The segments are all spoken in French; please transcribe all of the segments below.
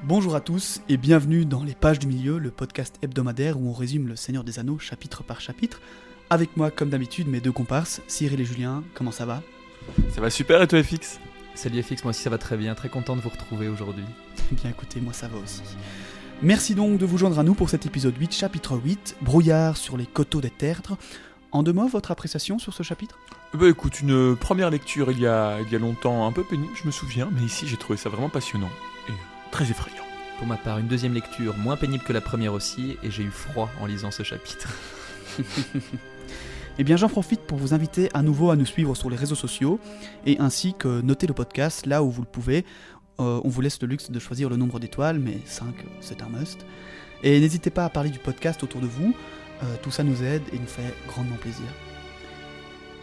Bonjour à tous et bienvenue dans Les Pages du Milieu, le podcast hebdomadaire où on résume le Seigneur des Anneaux chapitre par chapitre. Avec moi, comme d'habitude, mes deux comparses, Cyril et Julien. Comment ça va ? Ça va super, et toi FX ? Salut FX, moi aussi ça va très bien, très content de vous retrouver aujourd'hui. Bien écoutez, moi ça va aussi. Merci donc de vous joindre à nous pour cet épisode 8, chapitre 8, Brouillard sur les coteaux des tertres. En deux mots, votre appréciation sur ce chapitre ? Bah écoute, une première lecture il y a longtemps, un peu pénible, je me souviens, mais ici j'ai trouvé ça vraiment passionnant et très effrayant. Pour ma part, une deuxième lecture moins pénible que la première aussi, et j'ai eu froid en lisant ce chapitre. Eh bien j'en profite pour vous inviter à nouveau à nous suivre sur les réseaux sociaux et ainsi que noter le podcast là où vous le pouvez. On vous laisse le luxe de choisir le nombre d'étoiles, mais 5 c'est un must. Et n'hésitez pas à parler du podcast autour de vous, tout ça nous aide et nous fait grandement plaisir.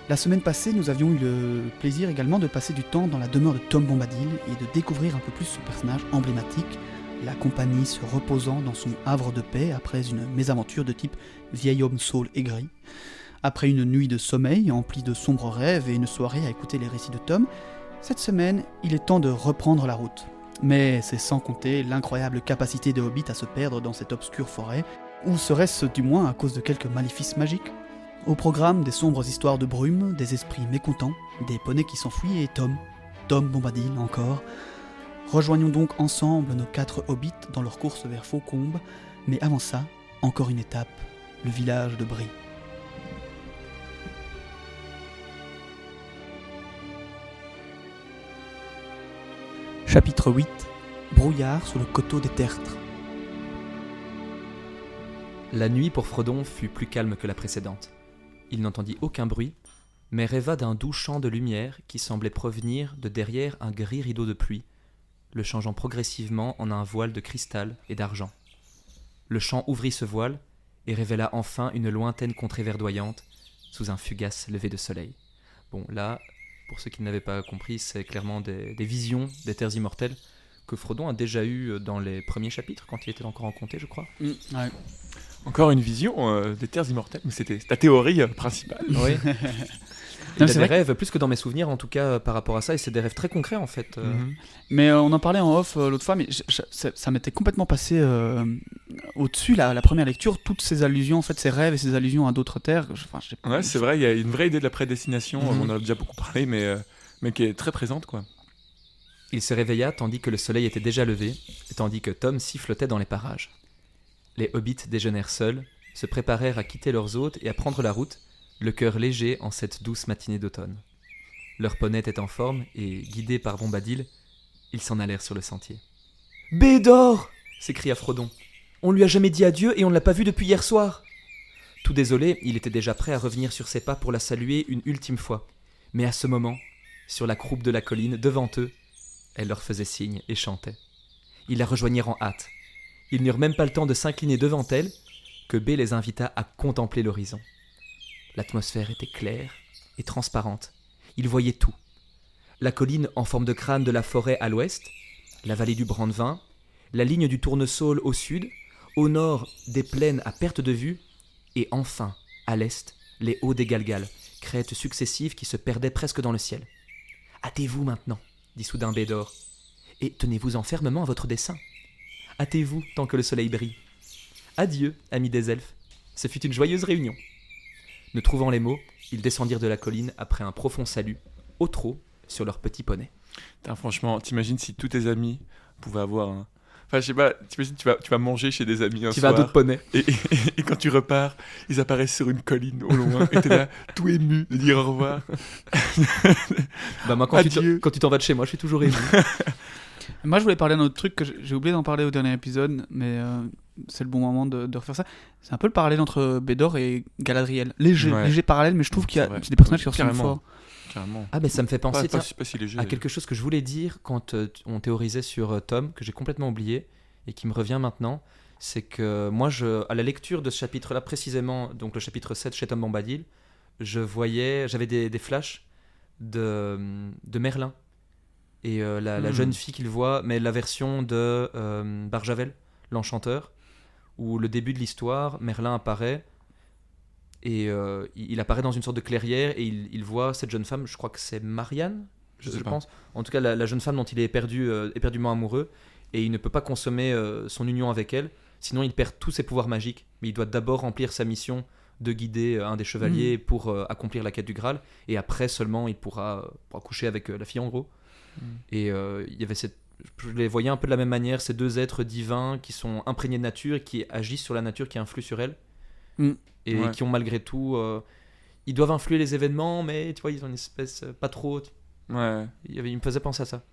La semaine passée, nous avions eu le plaisir également de passer du temps dans la demeure de Tom Bombadil et de découvrir un peu plus ce personnage emblématique, la compagnie se reposant dans son havre de paix après une mésaventure de type vieil homme saule aigri. Après une nuit de sommeil emplie de sombres rêves et une soirée à écouter les récits de Tom, cette semaine, il est temps de reprendre la route. Mais c'est sans compter l'incroyable capacité des hobbits à se perdre dans cette obscure forêt, ou serait-ce du moins à cause de quelques maléfices magiques ? Au programme, des sombres histoires de brume, des esprits mécontents, des poneys qui s'enfuient et Tom Bombadil encore. Rejoignons donc ensemble nos 4 hobbits dans leur course vers Faucombe, mais avant ça, encore une étape, le village de Bree. Chapitre 8, Brouillard sur le coteau des tertres. La nuit pour Frodon fut plus calme que la précédente. Il n'entendit aucun bruit, mais rêva d'un doux champ de lumière qui semblait provenir de derrière un gris rideau de pluie, le changeant progressivement en un voile de cristal et d'argent. Le champ ouvrit ce voile et révéla enfin une lointaine contrée verdoyante sous un fugace lever de soleil. Bon, là, pour ceux qui n'avaient pas compris, c'est clairement des visions des terres immortelles que Frodon a déjà eues dans les premiers chapitres, quand il était encore en comté, je crois. Ouais. Encore une vision des terres immortelles, mais c'était ta théorie principale. Oui. Il a des rêves, plus que dans mes souvenirs en tout cas par rapport à ça, et c'est des rêves très concrets en fait. Mais on en parlait en off l'autre fois, mais ça m'était complètement passé au-dessus la première lecture, toutes ces allusions, en fait, ces rêves et ces allusions à d'autres terres. Ouais, c'est vrai, il y a une vraie idée de la prédestination, on en a déjà beaucoup parlé, mais qui est très présente, quoi. Il se réveilla tandis que le soleil était déjà levé, et tandis que Tom sifflotait dans les parages. Les hobbits déjeunèrent seuls, se préparèrent à quitter leurs hôtes et à prendre la route, le cœur léger en cette douce matinée d'automne. Leur poney était en forme, et, guidés par Bombadil, ils s'en allèrent sur le sentier. « Bédor !» s'écria Frodon. « On lui a jamais dit adieu et on ne l'a pas vu depuis hier soir !» Tout désolé, il était déjà prêt à revenir sur ses pas pour la saluer une ultime fois. Mais à ce moment, sur la croupe de la colline, devant eux, elle leur faisait signe et chantait. Ils la rejoignirent en hâte. Ils n'eurent même pas le temps de s'incliner devant elle que B les invita à contempler l'horizon. L'atmosphère était claire et transparente. Ils voyaient tout. La colline en forme de crâne de la forêt à l'ouest, la vallée du Brandevin, la ligne du tournesol au sud, au nord des plaines à perte de vue, et enfin, à l'est, les hauts des Galgal, crêtes successives qui se perdaient presque dans le ciel. « Hâtez-vous maintenant !» dit soudain Bédor, « et tenez-vous-en fermement à votre dessein. Hâtez-vous tant que le soleil brille. Adieu, amis des elfes, ce fut une joyeuse réunion. » Ne trouvant les mots, ils descendirent de la colline après un profond salut, au trot, sur leur petit poney. Franchement, t'imagines si tous tes amis pouvaient avoir un... Enfin, je sais pas, t'imagines tu vas manger chez des amis un soir. Tu vas à d'autres poneys. Et quand tu repars, ils apparaissent sur une colline au loin, et t'es là, tout ému de dire au revoir. Bah moi, quand tu t'en vas de chez moi, je suis toujours ému. Moi, je voulais parler d'un autre truc que j'ai oublié d'en parler au dernier épisode, mais c'est le bon moment de refaire ça. C'est un peu le parallèle entre Bédor et Galadriel. Léger parallèle, mais je trouve qu'il y a des personnages qui ressemblent fort. Carrément. Ah ben ça me fait penser pas si léger, à quelque chose que je voulais dire quand on théorisait sur Tom, que j'ai complètement oublié et qui me revient maintenant. C'est que moi, à la lecture de ce chapitre-là précisément, donc le chapitre 7 chez Tom Bombadil, j'avais des flashs de Merlin. Et la jeune fille qu'il voit, mais la version de Barjavel, l'enchanteur, où le début de l'histoire, Merlin apparaît, et il apparaît dans une sorte de clairière, et il voit cette jeune femme, je crois que c'est Marianne, je pense, en tout cas la jeune femme dont il est éperdument amoureux, et il ne peut pas consommer son union avec elle, sinon il perd tous ses pouvoirs magiques. Mais il doit d'abord remplir sa mission de guider un des chevaliers pour accomplir la quête du Graal, et après seulement il pourra coucher avec la fille en gros. Et il y avait je les voyais un peu de la même manière, ces deux êtres divins qui sont imprégnés de nature et qui agissent sur la nature, qui influent sur elle, et qui ont malgré tout... ils doivent influer les événements, mais tu vois, ils ont une espèce... pas trop... Ouais. Il me faisait penser à ça.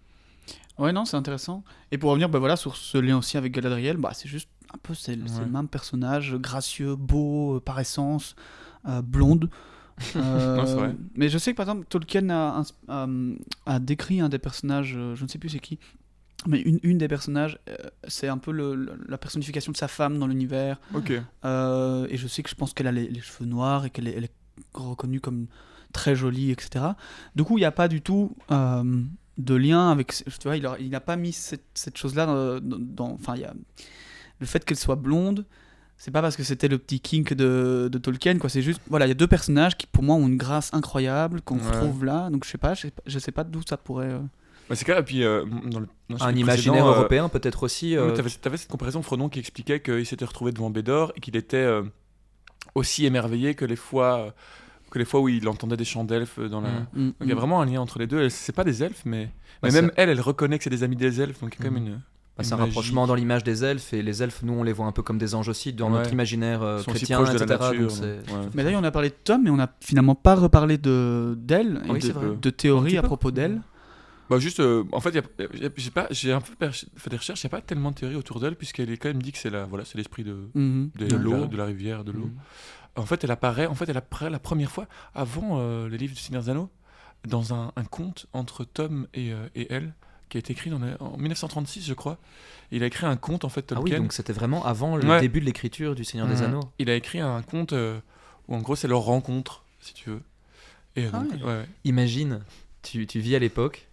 Ouais, non, c'est intéressant. Et pour revenir sur ce lien aussi avec Galadriel, c'est juste un peu c'est le même personnage, gracieux, beau, par essence, blonde. Non, c'est vrai. Mais je sais que par exemple Tolkien a décrit un des personnages, je ne sais plus c'est qui, mais une des personnages, c'est un peu la personnification de sa femme dans l'univers. Ok. Et je pense qu'elle a les cheveux noirs et qu'elle est reconnue comme très jolie, etc. Du coup, il n'y a pas du tout de lien avec... Tu vois, il n'a pas mis cette chose-là enfin, il y a le fait qu'elle soit blonde. C'est pas parce que c'était le petit kink de Tolkien, quoi. C'est juste, il y a deux personnages qui, pour moi, ont une grâce incroyable, qu'on retrouve là. Donc, je sais pas d'où ça pourrait... C'est clair, et puis un imaginaire européen, peut-être aussi. T'avais cette comparaison de Frodon qui expliquait qu'il s'était retrouvé devant Bédor et qu'il était aussi émerveillé que les fois où il entendait des chants d'elfes dans la... Donc, il y a vraiment un lien entre les deux. C'est pas des elfes, mais même elle reconnaît que c'est des amis des elfes, donc il y a quand même une... C'est un rapprochement dans l'image des elfes, et les elfes, nous, on les voit un peu comme des anges aussi, dans notre imaginaire chrétien, etc. De la nature, Mais d'ailleurs, on a parlé de Tom, mais on n'a finalement pas reparlé d'elle, et de théories à propos d'elle. Juste, en fait, j'ai un peu fait des recherches, il n'y a pas tellement de théories autour d'elle, puisqu'elle est quand même dit que c'est l'esprit de l'eau, de la rivière, de l'eau. En fait, elle apparaît la première fois, avant les livres du Seigneur des Anneaux, dans un conte entre Tom et elle, qui a été écrit en 1936, je crois. Il a écrit un conte, en fait, Tolkien. Ah oui, donc c'était vraiment avant le début de l'écriture du Seigneur des Anneaux. Il a écrit un conte où, en gros, c'est leur rencontre, si tu veux. Et donc, Imagine, tu vis à l'époque,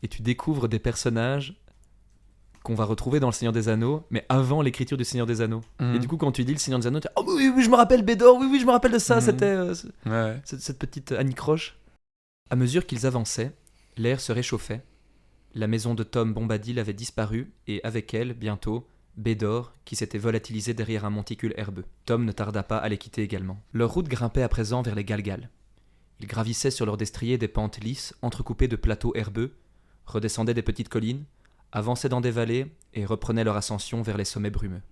et tu découvres des personnages qu'on va retrouver dans le Seigneur des Anneaux, mais avant l'écriture du Seigneur des Anneaux. Et du coup, quand tu dis le Seigneur des Anneaux, tu dis « Oh oui, je me rappelle Bédor, oui, je me rappelle de ça, c'était cette petite anicroche. » À mesure qu'ils avançaient, l'air se réchauffait. La maison de Tom Bombadil avait disparu, et avec elle, bientôt, Bédor, qui s'était volatilisé derrière un monticule herbeux. Tom ne tarda pas à les quitter également. Leur route grimpait à présent vers les Galgales. Ils gravissaient sur leur destrier des pentes lisses, entrecoupées de plateaux herbeux, redescendaient des petites collines, avançaient dans des vallées et reprenaient leur ascension vers les sommets brumeux.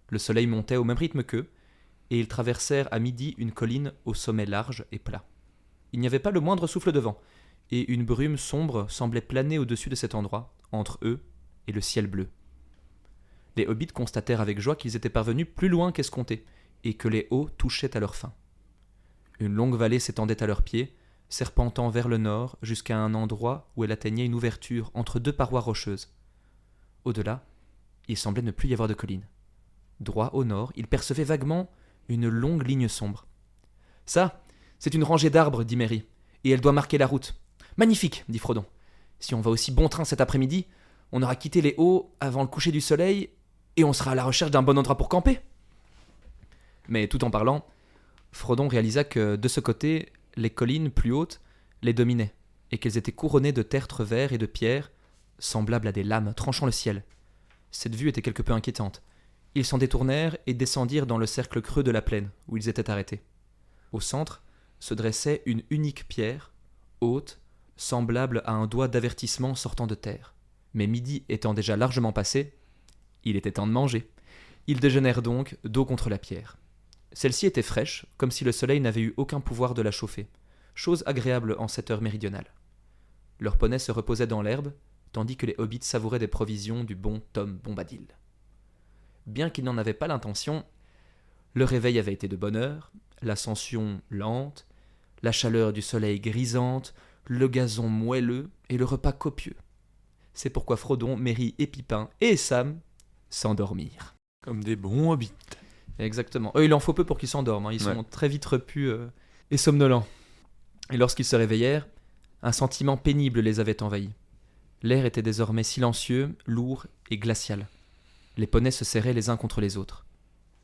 Le soleil montait au même rythme qu'eux, et ils traversèrent à midi une colline au sommet large et plat. Il n'y avait pas le moindre souffle de vent, et une brume sombre semblait planer au-dessus de cet endroit, entre eux et le ciel bleu. Les hobbits constatèrent avec joie qu'ils étaient parvenus plus loin qu'escompté, et que les hauts touchaient à leur fin. Une longue vallée s'étendait à leurs pieds, serpentant vers le nord jusqu'à un endroit où elle atteignait une ouverture entre deux parois rocheuses. Au-delà, il semblait ne plus y avoir de collines. Droit au nord, ils percevaient vaguement une longue ligne sombre. « Ça, c'est une rangée d'arbres, dit Merry, et elle doit marquer la route. »« Magnifique, dit Frodon. Si on va aussi bon train cet après-midi, on aura quitté les hauts avant le coucher du soleil, et on sera à la recherche d'un bon endroit pour camper. » Mais tout en parlant, Frodon réalisa que, de ce côté, les collines plus hautes les dominaient, et qu'elles étaient couronnées de tertres verts et de pierres, semblables à des lames tranchant le ciel. Cette vue était quelque peu inquiétante. Ils s'en détournèrent et descendirent dans le cercle creux de la plaine, où ils étaient arrêtés. Au centre se dressait une unique pierre, haute, semblable à un doigt d'avertissement sortant de terre. Mais midi étant déjà largement passé, il était temps de manger. Ils déjeunèrent donc dos contre la pierre. Celle-ci était fraîche, comme si le soleil n'avait eu aucun pouvoir de la chauffer, chose agréable en cette heure méridionale. Leurs poneys se reposaient dans l'herbe, tandis que les hobbits savouraient des provisions du bon Tom Bombadil. Bien qu'ils n'en avaient pas l'intention, le réveil avait été de bonne heure, l'ascension lente, la chaleur du soleil grisante, le gazon moelleux et le repas copieux. C'est pourquoi Frodon, Merry et Pipin et Sam s'endormirent. Comme des bons hobbits. Exactement. Il en faut peu pour qu'ils s'endorment. Ils sont très vite repus et somnolents. Et lorsqu'ils se réveillèrent, un sentiment pénible les avait envahis. L'air était désormais silencieux, lourd et glacial. Les poneys se serraient les uns contre les autres.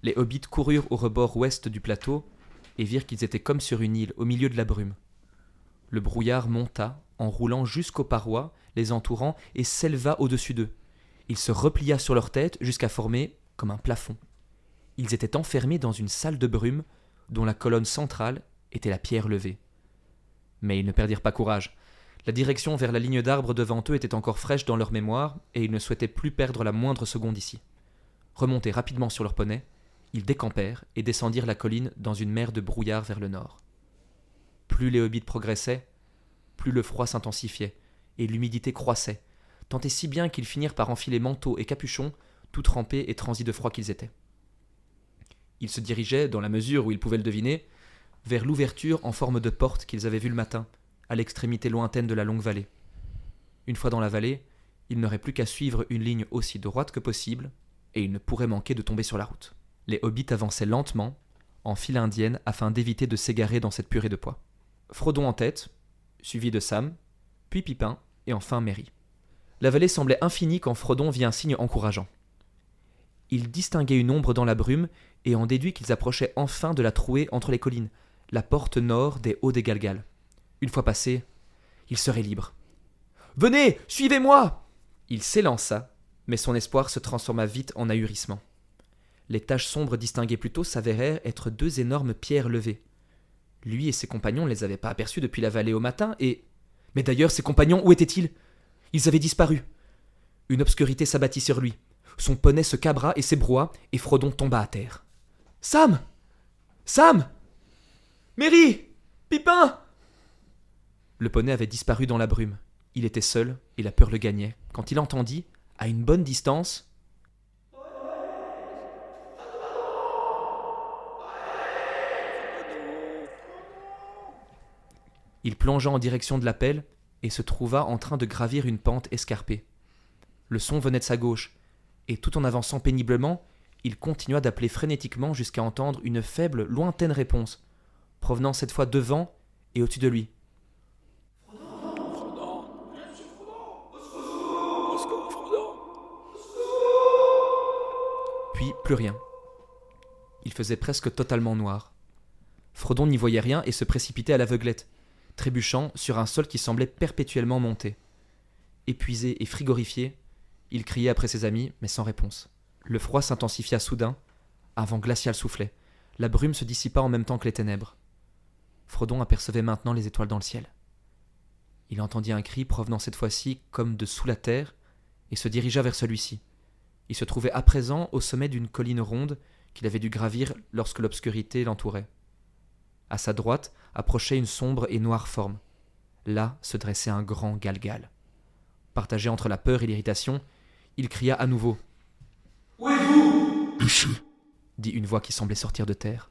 Les hobbits coururent au rebord ouest du plateau et virent qu'ils étaient comme sur une île au milieu de la brume. Le brouillard monta, en roulant jusqu'aux parois, les entourant, et s'éleva au-dessus d'eux. Il se replia sur leur tête jusqu'à former comme un plafond. Ils étaient enfermés dans une salle de brume dont la colonne centrale était la pierre levée. Mais ils ne perdirent pas courage. La direction vers la ligne d'arbres devant eux était encore fraîche dans leur mémoire et ils ne souhaitaient plus perdre la moindre seconde ici. Remontés rapidement sur leur poney, ils décampèrent et descendirent la colline dans une mer de brouillard vers le nord. Plus les hobbits progressaient, plus le froid s'intensifiait et l'humidité croissait, tant et si bien qu'ils finirent par enfiler manteaux et capuchons, tout trempés et transis de froid qu'ils étaient. Ils se dirigeaient, dans la mesure où ils pouvaient le deviner, vers l'ouverture en forme de porte qu'ils avaient vue le matin, à l'extrémité lointaine de la longue vallée. Une fois dans la vallée, ils n'auraient plus qu'à suivre une ligne aussi droite que possible, et ils ne pourraient manquer de tomber sur la route. Les hobbits avançaient lentement, en file indienne, afin d'éviter de s'égarer dans cette purée de pois. Frodon en tête, suivi de Sam, puis Pipin, et enfin Merry. La vallée semblait infinie quand Frodon vit un signe encourageant. Il distinguait une ombre dans la brume et en déduit qu'ils approchaient enfin de la trouée entre les collines, la porte nord des Hauts des Galgal. Une fois passé, il serait libre. « Venez, suivez-moi » Il s'élança, mais son espoir se transforma vite en ahurissement. Les taches sombres distinguées plus tôt s'avérèrent être 2 énormes pierres levées. Lui et ses compagnons ne les avaient pas aperçus depuis la vallée au matin et... Mais d'ailleurs, ses compagnons, où étaient-ils ? Ils avaient disparu. Une obscurité s'abattit sur lui. Son poney se cabra et s'ébroua, et Frodon tomba à terre. « Sam ! Sam ! Merry ! Pipin !» Le poney avait disparu dans la brume. Il était seul, et la peur le gagnait, quand il entendit, à une bonne distance, il plongea en direction de l'appel et se trouva en train de gravir une pente escarpée. Le son venait de sa gauche, et tout en avançant péniblement, il continua d'appeler frénétiquement jusqu'à entendre une faible, lointaine réponse, provenant cette fois devant et au-dessus de lui. Puis plus rien. Il faisait presque totalement noir. Frodon n'y voyait rien et se précipitait à l'aveuglette, trébuchant sur un sol qui semblait perpétuellement monter. Épuisé et frigorifié, il criait après ses amis, mais sans réponse. Le froid s'intensifia soudain, un vent glacial soufflait. La brume se dissipa en même temps que les ténèbres. Frodon apercevait maintenant les étoiles dans le ciel. Il entendit un cri provenant cette fois-ci comme de sous la terre et se dirigea vers celui-ci. Il se trouvait à présent au sommet d'une colline ronde qu'il avait dû gravir lorsque l'obscurité l'entourait. À sa droite approchait une sombre et noire forme. Là se dressait un grand Galgal. Partagé entre la peur et l'irritation, il cria à nouveau. « Où êtes-vous » dit une voix qui semblait sortir de terre.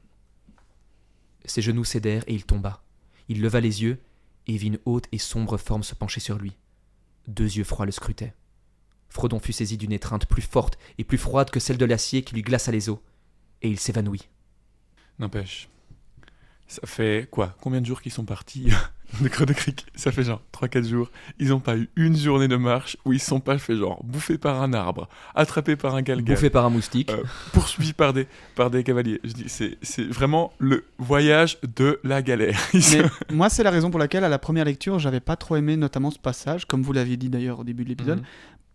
Ses genoux cédèrent et il tomba. Il leva les yeux et vit une haute et sombre forme se pencher sur lui. 2 yeux froids le scrutaient. Frodon fut saisi d'une étreinte plus forte et plus froide que celle de l'acier qui lui glaça les os, et il s'évanouit. N'empêche, ça fait quoi ? Combien de jours qu'ils sont partis de Creux de Crique ? Ça fait genre 3-4 jours. Ils n'ont pas eu une journée de marche où ils ne sont pas fait genre bouffés par un arbre, attrapés par un galgal, bouffés par un moustique, poursuivis par des cavaliers. Je dis, c'est vraiment le voyage de la galère. Mais moi, c'est la raison pour laquelle à la première lecture, j'avais pas trop aimé notamment ce passage, comme vous l'aviez dit d'ailleurs au début de l'épisode.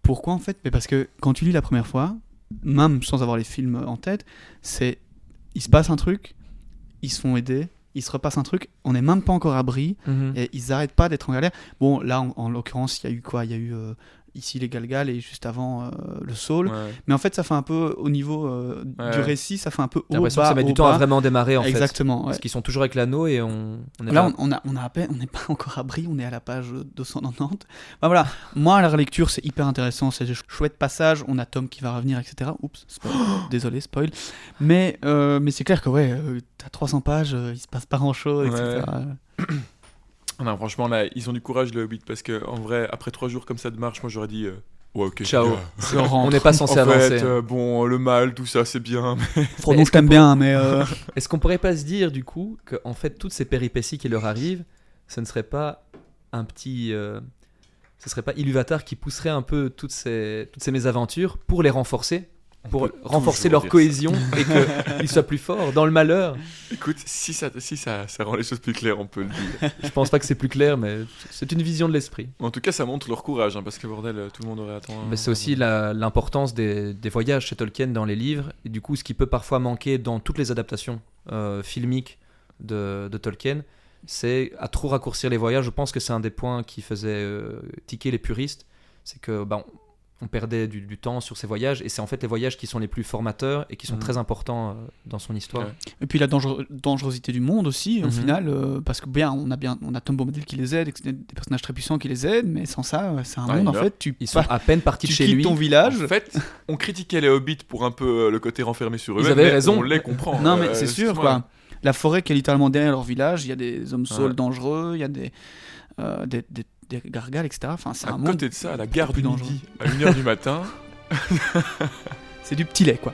Pourquoi en fait ? Mais parce que quand tu lis la première fois, même sans avoir les films en tête, il se passe un truc, ils se font aider, il se repasse un truc, on n'est même pas encore abri, et ils n'arrêtent pas d'être en galère. Bon, là, en l'occurrence, il y a eu quoi ? Il y a eu ici les Galgal et juste avant le Saul. Ouais. Mais en fait, ça fait un peu, au niveau du récit, ça fait un peu haut, bas, l'impression que ça met du temps à vraiment démarrer, en fait. Exactement. Parce qu'ils sont toujours avec l'anneau et on est là, on n'est pas encore abri, on est à la page 290. Enfin, voilà, moi, à la relecture, c'est hyper intéressant, c'est un chouette passage, on a Tom qui va revenir, etc. Oups, spoil. Désolé, spoil. Mais c'est clair que, ouais, t'as 300 pages, il se passe pas grand-chose, etc. Non, franchement, là, ils ont du courage, les Hobbits, parce que en vrai, après 3 jours comme ça de marche, moi j'aurais dit ouais, ok. Ciao. On n'est pas censé avancer. Bon, le mal, tout ça, c'est bien. Mais... Frodon, je t'aime bien, mais. Est-ce qu'on pourrait pas se dire, du coup, que en fait, toutes ces péripéties qui leur arrivent, ce ne serait pas un petit. Ce serait pas Ilúvatar qui pousserait un peu toutes ces mésaventures pour les renforcer pour renforcer leur cohésion et qu'ils soient plus forts dans le malheur. Écoute, si ça rend les choses plus claires, on peut le dire. Je pense pas que c'est plus clair, mais c'est une vision de l'esprit. En tout cas, ça montre leur courage, parce que bordel, tout le monde aurait attendu. Mais c'est aussi l'importance des voyages chez Tolkien dans les livres, et du coup, ce qui peut parfois manquer dans toutes les adaptations filmiques de Tolkien, c'est à trop raccourcir les voyages. Je pense que c'est un des points qui faisait tiquer les puristes, c'est que on perdait du temps sur ces voyages, et c'est en fait les voyages qui sont les plus formateurs et qui sont très importants dans son histoire. Ouais. Et puis la dangerosité du monde aussi, au final, parce que on a Tom Bombadil qui les aide, des personnages très puissants qui les aident, mais sans ça, c'est un monde en fait. Ils sont à peine partis de chez lui. Tu quittes ton village. En fait, on critiquait les hobbits pour un peu le côté renfermé sur eux. Ils avaient raison. On les comprend. Non, mais c'est sûr, quoi. La forêt qui est littéralement derrière leur village, il y a des hommes saules dangereux, il y a des gargales, etc. Enfin, c'est un monde. À côté de ça, à la gare du Midi, à 1h du matin. C'est du petit lait, quoi.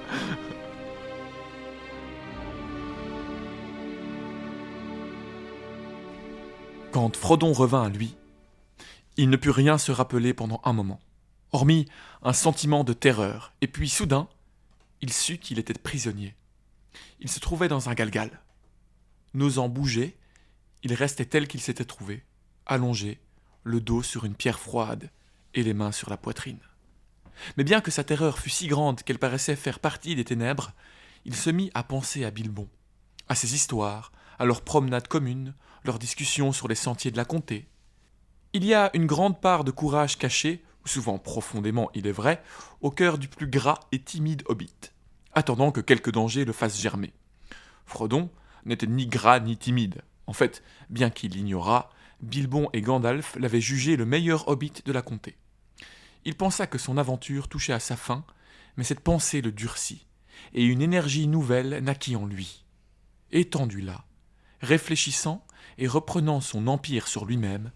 Quand Frodon revint à lui, il ne put rien se rappeler pendant un moment, hormis un sentiment de terreur, et puis soudain, il sut qu'il était prisonnier. Il se trouvait dans un galgal. N'osant bouger, il restait tel qu'il s'était trouvé, allongé, le dos sur une pierre froide et les mains sur la poitrine. Mais bien que sa terreur fût si grande qu'elle paraissait faire partie des ténèbres, il se mit à penser à Bilbon, à ses histoires, à leurs promenades communes, leurs discussions sur les sentiers de la comté. Il y a une grande part de courage caché, souvent profondément il est vrai, au cœur du plus gras et timide hobbit, attendant que quelque danger le fasse germer. Frodon n'était ni gras ni timide. En fait, bien qu'il l'ignorât, Bilbon et Gandalf l'avaient jugé le meilleur hobbit de la comté. Il pensa que son aventure touchait à sa fin, mais cette pensée le durcit, et une énergie nouvelle naquit en lui. Étendu là, réfléchissant et reprenant son empire sur lui-même,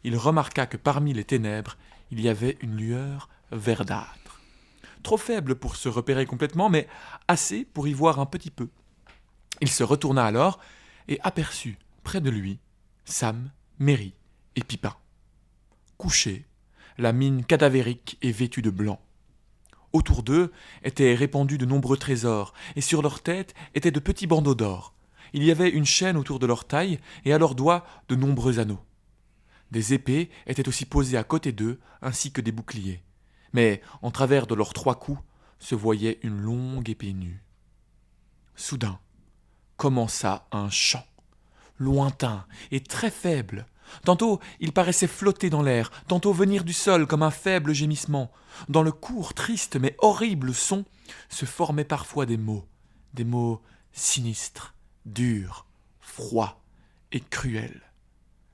il remarqua que parmi les ténèbres, il y avait une lueur verdâtre. Trop faible pour se repérer complètement, mais assez pour y voir un petit peu. Il se retourna alors et aperçut, près de lui, Sam, Merry et Pipin. Couchés, la mine cadavérique et vêtue de blanc. Autour d'eux étaient répandus de nombreux trésors, et sur leurs têtes étaient de petits bandeaux d'or. Il y avait une chaîne autour de leur taille, et à leurs doigts de nombreux anneaux. Des épées étaient aussi posées à côté d'eux, ainsi que des boucliers. Mais, en travers de leurs 3 coups, se voyait une longue épée nue. Soudain, commença un chant, lointain et très faible. Tantôt, il paraissait flotter dans l'air, tantôt venir du sol comme un faible gémissement. Dans le court, triste mais horrible son, se formaient parfois des mots sinistres, durs, froids et cruels.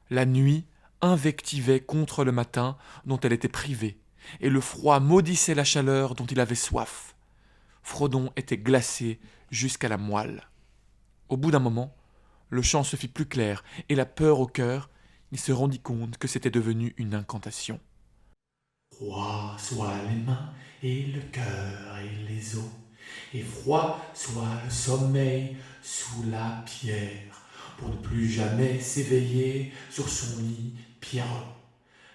La nuit invectivait contre le matin dont elle était privée, et le froid maudissait la chaleur dont il avait soif. Frodon était glacé jusqu'à la moelle. Au bout d'un moment, le chant se fit plus clair, et la peur au cœur, il se rendit compte que c'était devenu une incantation. Froid soit les mains et le cœur et les os, et froid soit le sommeil sous la pierre, pour ne plus jamais s'éveiller sur son lit pierreux.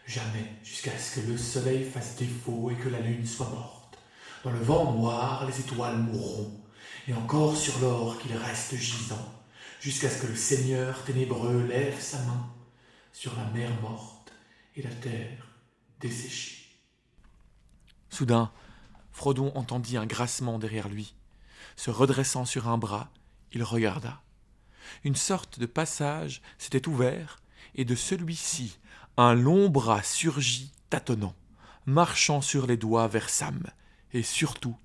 Jamais jusqu'à ce que le soleil fasse défaut et que la lune soit morte. Dans le vent noir, les étoiles mourront, et encore sur l'or qu'il reste gisant, jusqu'à ce que le Seigneur ténébreux lève sa main sur la mer morte et la terre desséchée. Soudain, Frodon entendit un grincement derrière lui. Se redressant sur un bras, il regarda. Une sorte de passage s'était ouvert, et de celui-ci, un long bras surgit tâtonnant, marchant sur les doigts vers Sam, et surtout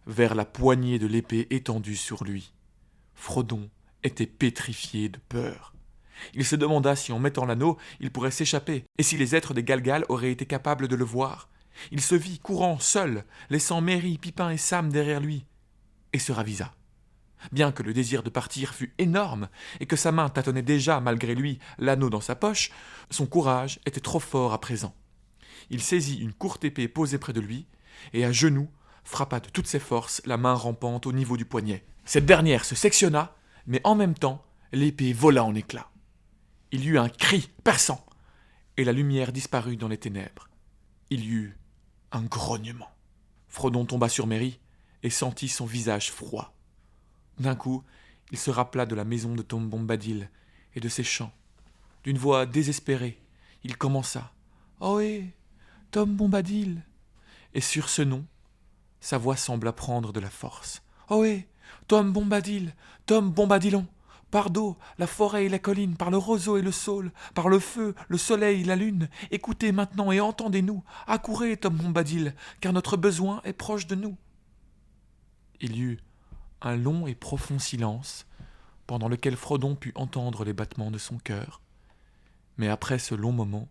vers la poignée de l'épée étendue sur lui. Frodon était pétrifié de peur. Il se demanda si en mettant l'anneau, il pourrait s'échapper, et si les êtres des Galgal auraient été capables de le voir. Il se vit courant seul, laissant Merry, Pipin et Sam derrière lui, et se ravisa. Bien que le désir de partir fût énorme, et que sa main tâtonnait déjà, malgré lui, l'anneau dans sa poche, son courage était trop fort à présent. Il saisit une courte épée posée près de lui, et à genoux, frappa de toutes ses forces la main rampante au niveau du poignet. Cette dernière se sectionna, mais en même temps, l'épée vola en éclats. Il y eut un cri perçant, et la lumière disparut dans les ténèbres. Il y eut un grognement. Frodon tomba sur Merry, et sentit son visage froid. D'un coup, il se rappela de la maison de Tom Bombadil et de ses chants. D'une voix désespérée, il commença « Ohé, Tom Bombadil !» Et sur ce nom, sa voix sembla prendre de la force. « Ohé, Tom Bombadil, Tom Bombadilon ! Par d'eau, la forêt et la colline, par le roseau et le saule, par le feu, le soleil, la lune, écoutez maintenant et entendez-nous, accourez, Tom Bombadil, car notre besoin est proche de nous. » Il y eut un long et profond silence, pendant lequel Frodon put entendre les battements de son cœur. Mais après ce long moment,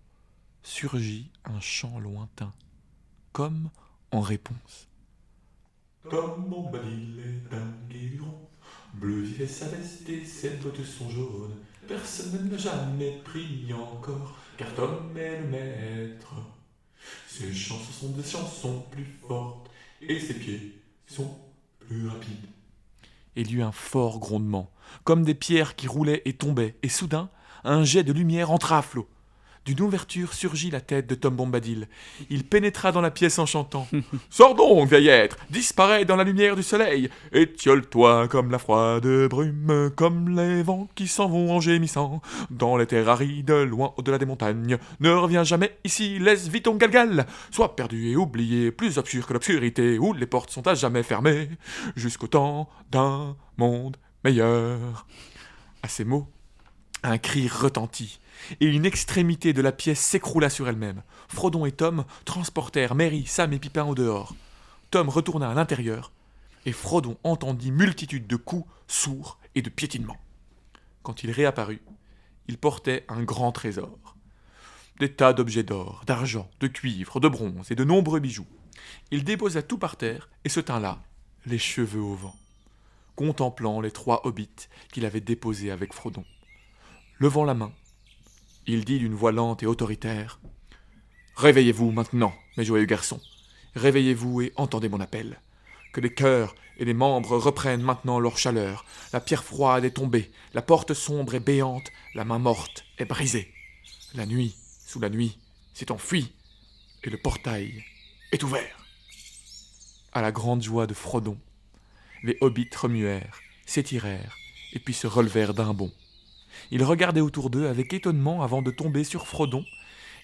surgit un chant lointain, comme en réponse. Tom Bombadil est un guéron, bleu vif est sa veste et ses bottes sont jaunes. Personne ne l'a jamais pris encore, car Tom est le maître. Ses chansons sont des chansons plus fortes, et ses pieds sont plus rapides. Il y eut un fort grondement, comme des pierres qui roulaient et tombaient, et soudain, un jet de lumière entra à flot. D'une ouverture surgit la tête de Tom Bombadil. Il pénétra dans la pièce en chantant « Sors donc, vieil être, disparais dans la lumière du soleil, étiole-toi comme la froide brume, comme les vents qui s'en vont en gémissant, dans les terres arides, loin au-delà des montagnes. Ne reviens jamais ici, laisse vite ton galgal, sois perdu et oublié, plus obscur que l'obscurité, où les portes sont à jamais fermées, jusqu'au temps d'un monde meilleur. » À ces mots, un cri retentit, et une extrémité de la pièce s'écroula sur elle-même. Frodon et Tom transportèrent Merry, Sam et Pipin au dehors. Tom retourna à l'intérieur, et Frodon entendit multitude de coups sourds et de piétinements. Quand il réapparut, il portait un grand trésor. Des tas d'objets d'or, d'argent, de cuivre, de bronze et de nombreux bijoux. Il déposa tout par terre et se tint là, les cheveux au vent, contemplant les 3 hobbits qu'il avait déposés avec Frodon. Levant la main, il dit d'une voix lente et autoritaire « Réveillez-vous maintenant, mes joyeux garçons. Réveillez-vous et entendez mon appel. Que les cœurs et les membres reprennent maintenant leur chaleur. La pierre froide est tombée, la porte sombre est béante, la main morte est brisée. La nuit, sous la nuit, s'est enfuie, et le portail est ouvert. » À la grande joie de Frodon, les hobbits remuèrent, s'étirèrent, et puis se relevèrent d'un bond. Ils regardaient autour d'eux avec étonnement avant de tomber sur Frodon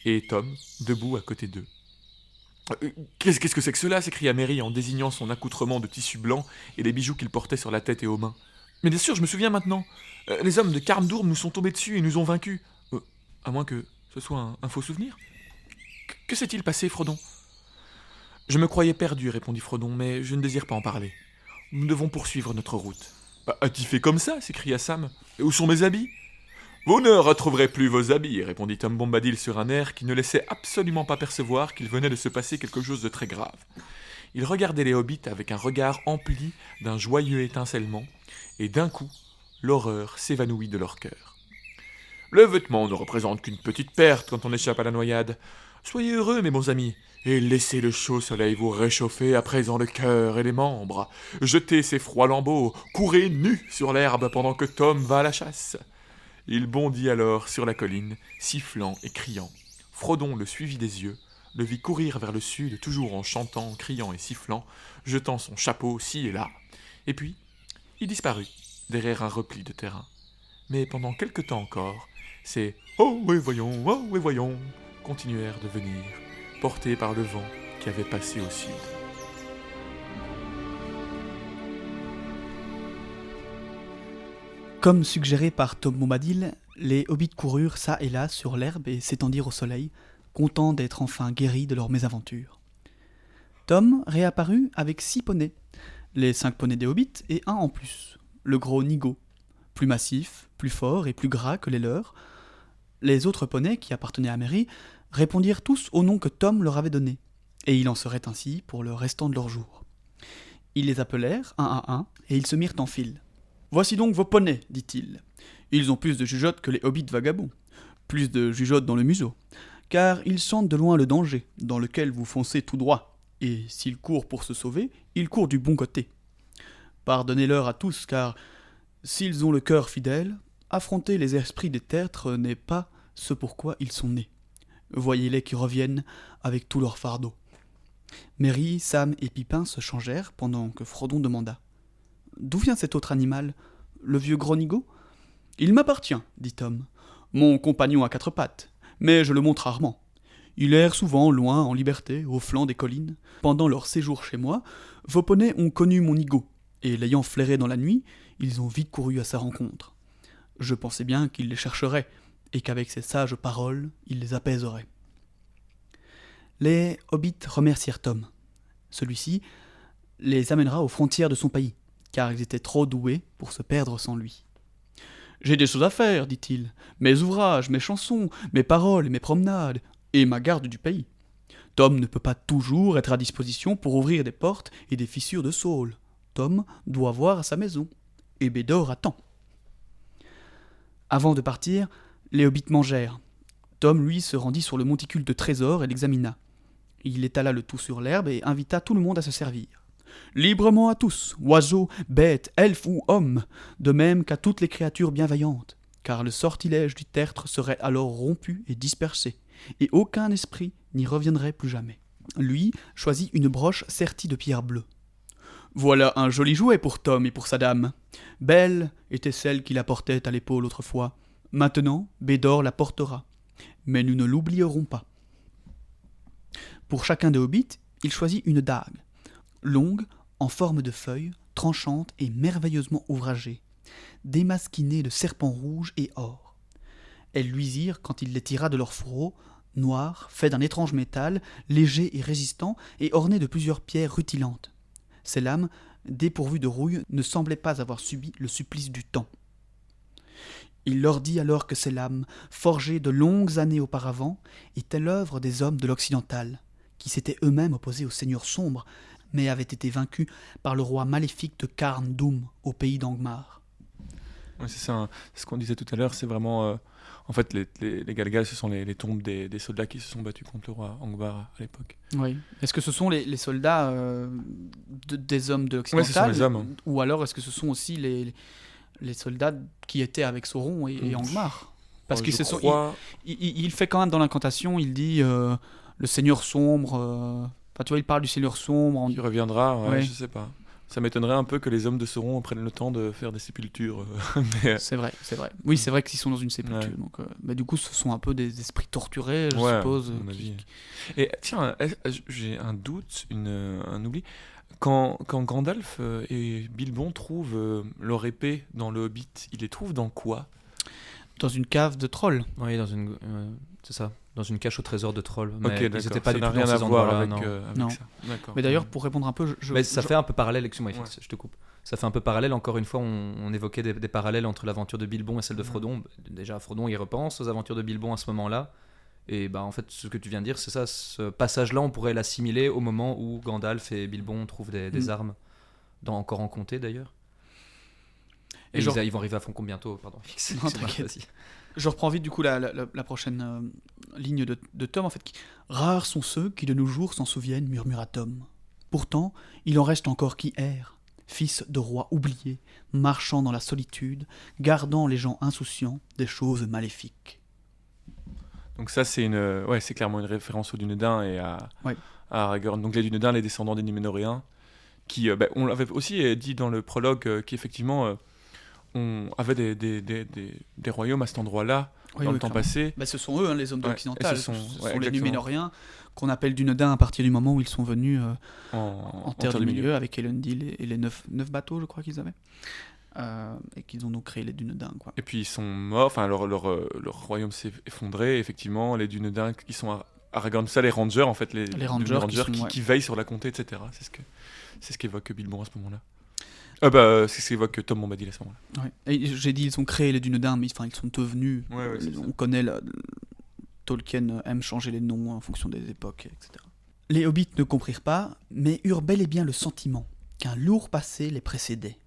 et Tom, debout à côté d'eux. « Qu'est-ce que c'est que cela ?» s'écria Merry en désignant son accoutrement de tissu blanc et les bijoux qu'il portait sur la tête et aux mains. « Mais bien sûr, je me souviens maintenant. Les hommes de Carndurm nous sont tombés dessus et nous ont vaincus. À moins que ce soit un faux souvenir. Que s'est-il passé, Frodon ?»« Je me croyais perdu, répondit Frodon, mais je ne désire pas en parler. Nous devons poursuivre notre route. »« As-tu fait comme ça ?» s'écria Sam. « Et où sont mes habits ?»« Vous ne retrouverez plus vos habits, » répondit Tom Bombadil sur un air qui ne laissait absolument pas percevoir qu'il venait de se passer quelque chose de très grave. Il regardait les hobbits avec un regard empli d'un joyeux étincellement, et d'un coup, l'horreur s'évanouit de leur cœur. « Le vêtement ne représente qu'une petite perte quand on échappe à la noyade. Soyez heureux, mes bons amis, et laissez le chaud soleil vous réchauffer à présent le cœur et les membres. Jetez ces froids lambeaux, courez nus sur l'herbe pendant que Tom va à la chasse. » Il bondit alors sur la colline, sifflant et criant. Frodon le suivit des yeux, le vit courir vers le sud, toujours en chantant, criant et sifflant, jetant son chapeau ci et là. Et puis, il disparut, derrière un repli de terrain. Mais pendant quelque temps encore, ces « Oh et voyons » continuèrent de venir, portés par le vent qui avait passé au sud. Comme suggéré par Tom Bombadil, les hobbits coururent ça et là sur l'herbe et s'étendirent au soleil, contents d'être enfin guéris de leur mésaventure. Tom réapparut avec 6 poneys, les 5 poneys des hobbits et un en plus, le gros Nigo, plus massif, plus fort et plus gras que les leurs. Les autres poneys, qui appartenaient à Merry, répondirent tous au nom que Tom leur avait donné, et il en serait ainsi pour le restant de leur jour. Ils les appelèrent un à un, et ils se mirent en file. « Voici donc vos poneys, dit-il. Ils ont plus de jugeotes que les hobbits vagabonds, plus de jugeotes dans le museau, car ils sentent de loin le danger, dans lequel vous foncez tout droit, et s'ils courent pour se sauver, ils courent du bon côté. Pardonnez-leur à tous, car s'ils ont le cœur fidèle, affronter les esprits des tertres n'est pas ce pourquoi ils sont nés. Voyez-les qui reviennent avec tout leur fardeau. » Merry, Sam et Pipin se changèrent pendant que Frodon demanda « D'où vient cet autre animal, le vieux Gronigo ?»« Il m'appartient, dit Tom, mon compagnon à 4 pattes, mais je le montre rarement. Il erre souvent loin, en liberté, au flanc des collines. Pendant leur séjour chez moi, vos poneys ont connu mon Igo, et l'ayant flairé dans la nuit, ils ont vite couru à sa rencontre. Je pensais bien qu'il les chercherait, et qu'avec ses sages paroles, il les apaiserait. » Les hobbits remercièrent Tom. Celui-ci les amènera aux frontières de son pays, car ils étaient trop doués pour se perdre sans lui. « J'ai des choses à faire, dit-il, mes ouvrages, mes chansons, mes paroles et mes promenades, et ma garde du pays. Tom ne peut pas toujours être à disposition pour ouvrir des portes et des fissures de saules. Tom doit voir à sa maison, et Bédor attend. » Avant de partir, les hobbits mangèrent. Tom, lui, se rendit sur le monticule de trésors et l'examina. Il étala le tout sur l'herbe et invita tout le monde à se servir. Librement à tous, oiseaux, bêtes, elfes ou hommes, de même qu'à toutes les créatures bienveillantes, car le sortilège du tertre serait alors rompu et dispersé, et aucun esprit n'y reviendrait plus jamais. Lui choisit une broche sertie de pierre bleue. Voilà un joli jouet pour Tom et pour sa dame. Belle était celle qui la portait à l'épaule autrefois. Maintenant, Bédor la portera. Mais nous ne l'oublierons pas. Pour chacun des hobbits, il choisit une dague, longue, en forme de feuille, tranchante et merveilleusement ouvragée, démasquinée de serpents rouges et or. Elles luisirent quand il les tira de leur fourreau, noirs, faits d'un étrange métal, léger et résistant, et ornés de plusieurs pierres rutilantes. Ces lames, dépourvues de rouille, ne semblaient pas avoir subi le supplice du temps. Il leur dit alors que ces lames, forgées de longues années auparavant, étaient l'œuvre des hommes de l'Occidental, qui s'étaient eux-mêmes opposés au Seigneur sombre, mais avaient été vaincus par le roi maléfique de Carn Dûm, au pays d'Angmar. Oui, c'est ça, c'est ce qu'on disait tout à l'heure, c'est vraiment... en fait, les Galgal, ce sont les tombes des soldats qui se sont battus contre le roi Angmar à l'époque. Oui. Est-ce que ce sont les soldats des hommes de l'Occidental ? Oui, ce sont les hommes. Ou alors est-ce que ce sont aussi les soldats qui étaient avec Sauron et Angmar ? Parce que il fait quand même dans l'incantation, il dit le Seigneur sombre... Enfin, tu vois, il parle du Seigneur sombre. Il reviendra, ouais. Je sais pas. Ça m'étonnerait un peu que les hommes de Sauron prennent le temps de faire des sépultures. Mais... C'est vrai. Oui, c'est vrai qu'ils sont dans une sépulture. Ouais. Donc, mais du coup, ce sont un peu des esprits torturés, je suppose. À mon avis. Et tiens, j'ai un doute, un oubli. Quand Gandalf et Bilbon trouvent leur épée dans le Hobbit, ils les trouvent dans quoi ? Dans une cave de trolls. Oui, c'est ça. Dans une cache au trésor de trolls. Mais ils n'étaient pas du tout dans ces endroits-là. Avec non. Ça. D'accord. Mais d'ailleurs, pour répondre un peu... Mais ça fait un peu parallèle, excuse-moi, je te coupe. Ça fait un peu parallèle, encore une fois, on évoquait des parallèles entre l'aventure de Bilbon et celle de Frodon. Déjà, Frodon, il repense aux aventures de Bilbon à ce moment-là. Et en fait, ce que tu viens de dire, c'est ça, ce passage-là, on pourrait l'assimiler au moment où Gandalf et Bilbon trouvent des armes, encore en comté d'ailleurs. Et ils vont arriver à Foncombe bientôt, pardon. Non, t'inquiète. Je reprends vite du coup la prochaine ligne de Tom, en fait. Rares sont ceux qui de nos jours s'en souviennent, murmura Tom. Pourtant, il en reste encore qui errent, fils de rois oubliés, marchant dans la solitude, gardant les gens insouciants des choses maléfiques. Donc ça, c'est clairement une référence aux Dunedain et à Aragorn. Donc les Dunedain, les descendants des Núménoréens, qui, on l'avait aussi dit dans le prologue, qui effectivement... on avait des royaumes à cet endroit-là dans le temps passé. Ce sont eux, les hommes de l'Occidental. Ce sont les Núménoréens qu'on appelle Dunedain à partir du moment où ils sont venus en Terre du Milieu avec Elendil et les 9 bateaux, je crois qu'ils avaient. Et qu'ils ont donc créé les Dunedain. Et puis ils sont morts, enfin leur royaume s'est effondré. Effectivement, les Dunedain qui sont à Aragorn, ça les rangers en fait, les rangers qui veillent sur la comté, etc. C'est ce qu'évoque Bilbon à ce moment-là. C'est ce qu'évoque Tom Bombadil à ce moment-là. Ouais. Et j'ai dit ils ont créé les Dunedain, mais ils sont devenus. On connaît Tolkien aime changer les noms en fonction des époques, etc. Les hobbits ne comprirent pas, mais eurent bel et bien le sentiment qu'un lourd passé les précédait.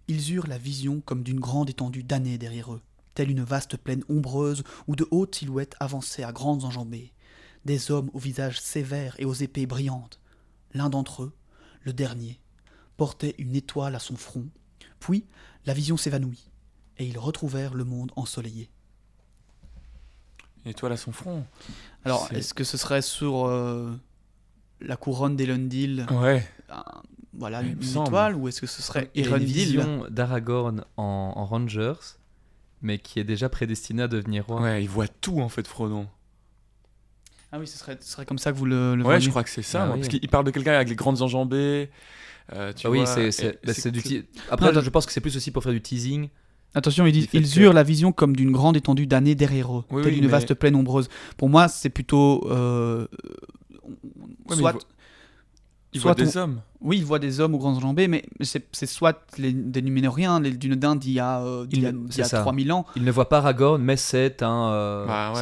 Ils eurent la vision comme d'une grande étendue d'années derrière eux, telle une vaste plaine ombreuse où de hautes silhouettes avançaient à grandes enjambées, des hommes aux visages sévères et aux épées brillantes. L'un d'entre eux, le dernier, portait une étoile à son front, puis la vision s'évanouit, et ils retrouvèrent le monde ensoleillé. Une étoile à son front. Alors, est-ce que ce serait sur la couronne d'Elendil, voilà, une étoile, ou est-ce que ce serait une Elendil vision d'Aragorn en Rangers, mais qui est déjà prédestiné à devenir roi. Ouais, il voit tout en fait, Frodon. Ah oui, ce serait comme ça que vous le Ouais, voyez. je crois que c'est ça, Ah, oui. parce qu'il parle de quelqu'un avec les grandes enjambées. Tu Oui, vois, après, je pense que c'est plus aussi pour faire du teasing. Attention, ils eurent la vision comme d'une grande étendue d'années derrière eux, telle une vaste plaine ombreuse. Pour moi, c'est plutôt... il voit des hommes. Oui, il voit des hommes aux grandes enjambées, mais c'est soit des Numénoriens, les Dunedain d'il y a 3000 ans. Il ne voit pas Aragorn, mais c'est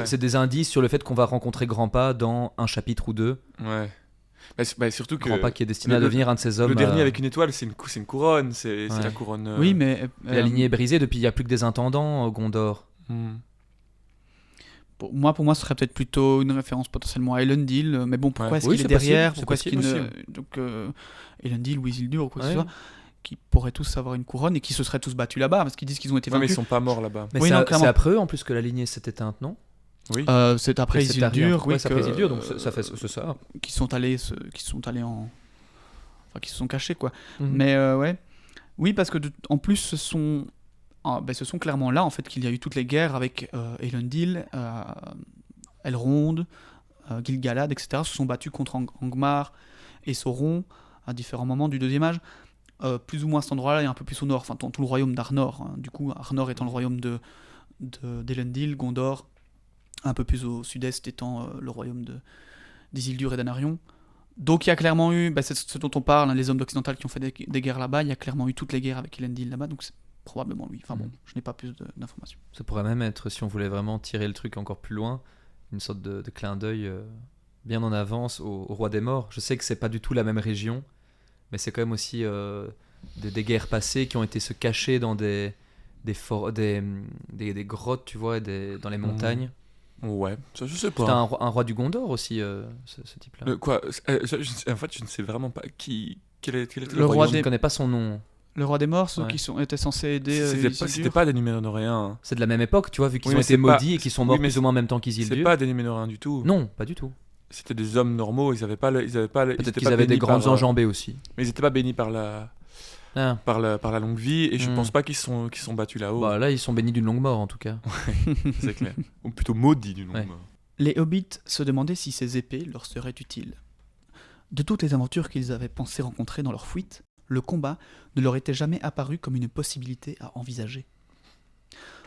c'est des indices sur le fait qu'on va rencontrer Grandpa dans un chapitre ou deux. Ouais. Surtout que Grandpa qui est destiné à devenir un de ces hommes. Le dernier avec une étoile, c'est une couronne, c'est la couronne. Oui, mais la lignée est brisée depuis il n'y a plus que des intendants au Gondor. Pour moi, ce serait peut-être plutôt une référence potentiellement à Elendil, mais bon, pourquoi est-ce qu'il est derrière, pourquoi est-ce qu'il donc Elendil ou Isildur ou quoi que ce soit, qui pourraient tous avoir une couronne et qui se seraient tous battus là-bas, parce qu'ils disent qu'ils ont été vaincus. Mais ils sont pas morts là-bas. Mais c'est après eux en plus que la lignée s'est éteinte, non ? Oui. C'est après Isildur, c'est après Isildur, donc ça fait ça. Qui sont allés en, enfin qui se sont cachés quoi. Mais ouais, oui, parce que en plus ce sont clairement là en fait qu'il y a eu toutes les guerres avec Elendil, Elrond, Gil-galad, etc. se sont battus contre Angmar et Sauron à différents moments du Deuxième Âge. Plus ou moins à cet endroit-là et un peu plus au nord, enfin dans tout le royaume d'Arnor. Hein. Du coup, Arnor étant le royaume d'Elendil, Gondor, un peu plus au sud-est étant le royaume d'Isildur et d'Anarion. Donc il y a clairement eu, c'est ce dont on parle, hein, les hommes d'Occidental qui ont fait des guerres là-bas, il y a clairement eu toutes les guerres avec Elendil là-bas, donc c'est probablement lui. Enfin bon, je n'ai pas plus d'informations. Ça pourrait même être, si on voulait vraiment tirer le truc encore plus loin, une sorte de clin d'œil bien en avance au roi des morts. Je sais que c'est pas du tout la même région, mais c'est quand même aussi des guerres passées qui ont été se cacher dans des grottes, tu vois, dans les montagnes. Ouais, ça je sais pas. C'était un roi du Gondor aussi, ce type-là. Quoi en fait, je ne sais vraiment pas quel était le roi. Je ne connais pas son nom. Le roi des morts, ceux qui étaient censés aider. C'était pas des Numénoréens. Hein. C'est de la même époque, tu vois, vu qu'ils ont été maudits et qu'ils sont morts plus ou moins en même temps qu'Isildur. C'est pas des Numénoréens du tout. Non, pas du tout. C'était des hommes normaux, ils avaient pas. Peut-être qu'ils avaient des grandes enjambées aussi. Mais ils n'étaient pas bénis par la longue vie, et je pense pas qu'ils sont battus là-haut. Bah là, ils sont bénis d'une longue mort en tout cas. C'est clair. Ou plutôt maudits d'une longue mort. Les hobbits se demandaient si ces épées leur seraient utiles. De toutes les aventures qu'ils avaient pensé rencontrer dans leur fuite, le combat ne leur était jamais apparu comme une possibilité à envisager.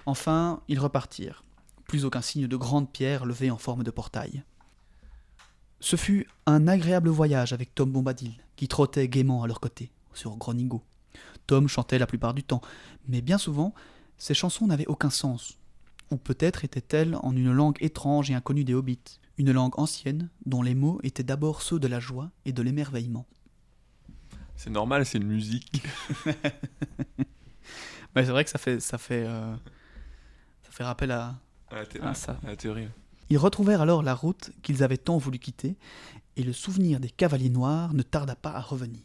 Enfin, ils repartirent, plus aucun signe de grande pierre levée en forme de portail. Ce fut un agréable voyage avec Tom Bombadil, qui trottait gaiement à leur côté, sur Gronigo. Tom chantait la plupart du temps, mais bien souvent, ses chansons n'avaient aucun sens. Ou peut-être étaient-elles en une langue étrange et inconnue des hobbits, une langue ancienne, dont les mots étaient d'abord ceux de la joie et de l'émerveillement. C'est normal, c'est une musique. C'est vrai que ça fait rappel à ça. À la théorie. Ils retrouvèrent alors la route qu'ils avaient tant voulu quitter, et le souvenir des cavaliers noirs ne tarda pas à revenir.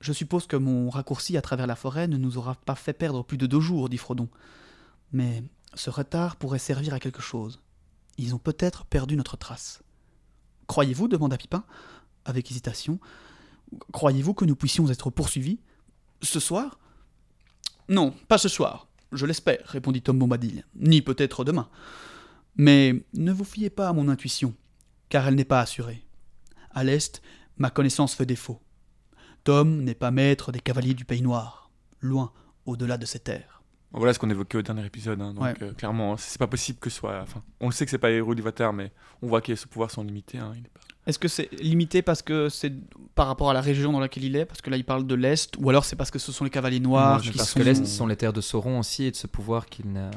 Je suppose que mon raccourci à travers la forêt ne nous aura pas fait perdre plus de 2 jours, dit Frodon. Mais ce retard pourrait servir à quelque chose. Ils ont peut-être perdu notre trace. Croyez-vous, demanda Pipin, avec hésitation, croyez-vous que nous puissions être poursuivis ce soir ? Non, pas ce soir, je l'espère, répondit Tom Bombadil, ni peut-être demain. Mais ne vous fiez pas à mon intuition, car elle n'est pas assurée. À l'est, ma connaissance fait défaut. Tom n'est pas maître des cavaliers du Pays Noir, loin, au-delà de ces terres. Voilà ce qu'on évoquait au dernier épisode, hein, donc clairement, c'est pas possible que ce soit... Enfin, on le sait que c'est pas les héros d'Ivatar, mais on voit que ses pouvoirs sont limités. Hein, il est pas... Est-ce que c'est limité parce que c'est par rapport à la région dans laquelle il est, parce que là il parle de l'Est, ou alors c'est parce que ce sont les cavaliers noirs parce que l'Est, ce sont les terres de Sauron aussi, et de ce pouvoir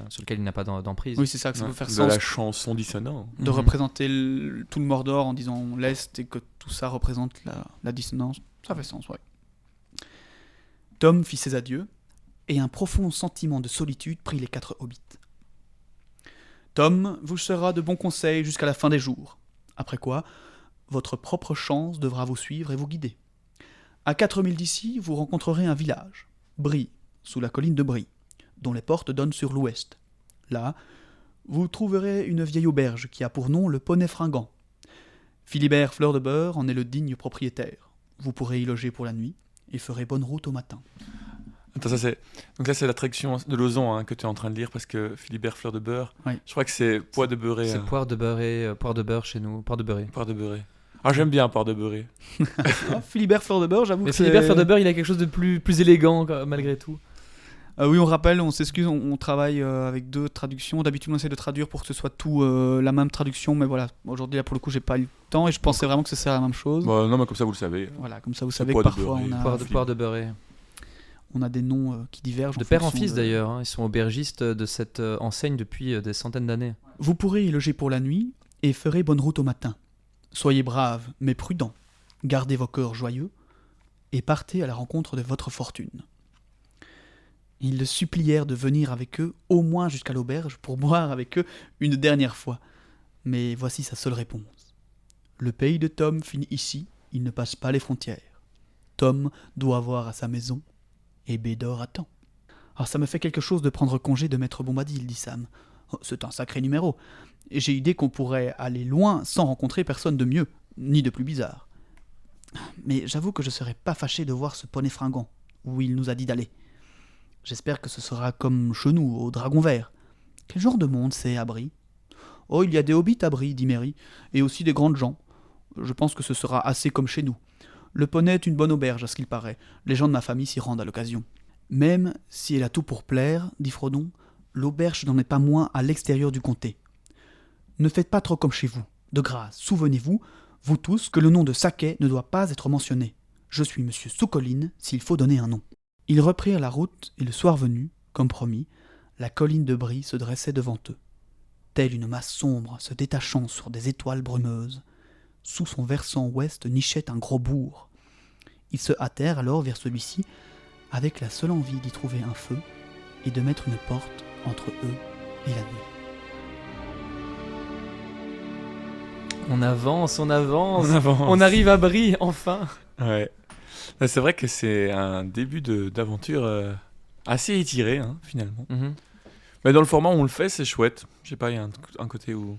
sur lequel il n'a pas d'emprise. Oui, c'est ça, que ça peut faire sens. De la chanson dissonante. De représenter tout le Mordor en disant l'Est, et que tout ça représente la dissonance. Ça fait sens, ouais. Tom fit ses adieux, et un profond sentiment de solitude prit les 4 hobbits. Tom vous sera de bons conseils jusqu'à la fin des jours, après quoi votre propre chance devra vous suivre et vous guider. À 4000 d'ici, vous rencontrerez un village, Bree, sous la colline de Bree, dont les portes donnent sur l'ouest. Là, vous trouverez une vieille auberge qui a pour nom le Poney Fringant. Philibert Fleur de Beurre en est le digne propriétaire. Vous pourrez y loger pour la nuit et ferez bonne route au matin. Attends, donc là c'est la traduction de Lauzon que tu es en train de lire parce que Philibert Fleur de Beurre, je crois que c'est pois de beurré. C'est poire de beurre chez nous, poire de beurré. Poire de beurré. Ah, j'aime bien poire de beurré. Philibert Fleur de Beurre, j'avoue. Mais Philibert Fleur de Beurre, il a quelque chose de plus élégant malgré tout. Oui, on rappelle, on s'excuse, on travaille avec 2 traductions. D'habitude, on essaie de traduire pour que ce soit tout la même traduction, mais voilà, aujourd'hui, là, pour le coup, j'ai pas eu le temps et je pensais vraiment que ce serait la même chose. Bah, non, mais comme ça, vous le savez. Voilà, comme ça, vous savez que parfois, on a poire de beurré. On a des noms qui divergent. De père en fils, d'ailleurs. Ils sont aubergistes de cette enseigne depuis des centaines d'années. Vous pourrez y loger pour la nuit et ferez bonne route au matin. Soyez braves, mais prudents. Gardez vos cœurs joyeux et partez à la rencontre de votre fortune. Ils le supplièrent de venir avec eux, au moins jusqu'à l'auberge, pour boire avec eux une dernière fois. Mais voici sa seule réponse. Le pays de Tom finit ici, il ne passe pas les frontières. Tom doit avoir à sa maison, et Bédor attend. Alors ça me fait quelque chose de prendre congé de Maître Bombadil, dit Sam. Oh, c'est un sacré numéro. Et j'ai idée qu'on pourrait aller loin sans rencontrer personne de mieux, ni de plus bizarre. Mais j'avoue que je serais pas fâché de voir ce poney fringant, où il nous a dit d'aller. J'espère que ce sera comme chez nous, au Dragon Vert. Quel genre de monde c'est à Brie ? Oh, il y a des hobbits à Brie, dit Merry, et aussi des grandes gens. Je pense que ce sera assez comme chez nous. Le poney est une bonne auberge, à ce qu'il paraît. Les gens de ma famille s'y rendent à l'occasion. Même si elle a tout pour plaire, dit Frodon, l'auberge n'en est pas moins à l'extérieur du comté. Ne faites pas trop comme chez vous. De grâce, souvenez-vous, vous tous, que le nom de Saquet ne doit pas être mentionné. Je suis monsieur Sous-Colline, s'il faut donner un nom. Ils reprirent la route, et le soir venu, comme promis, la colline de Brie se dressait devant eux. Telle une masse sombre se détachant sur des étoiles brumeuses, sous son versant ouest nichait un gros bourg. Ils se hâtèrent alors vers celui-ci, avec la seule envie d'y trouver un feu et de mettre une porte entre eux et la nuit. On avance. On arrive à Brie, enfin. Ouais. C'est vrai que c'est un début d'aventure assez étiré, finalement. Mm-hmm. Mais dans le format où on le fait, c'est chouette. Je sais pas, il y a un côté où...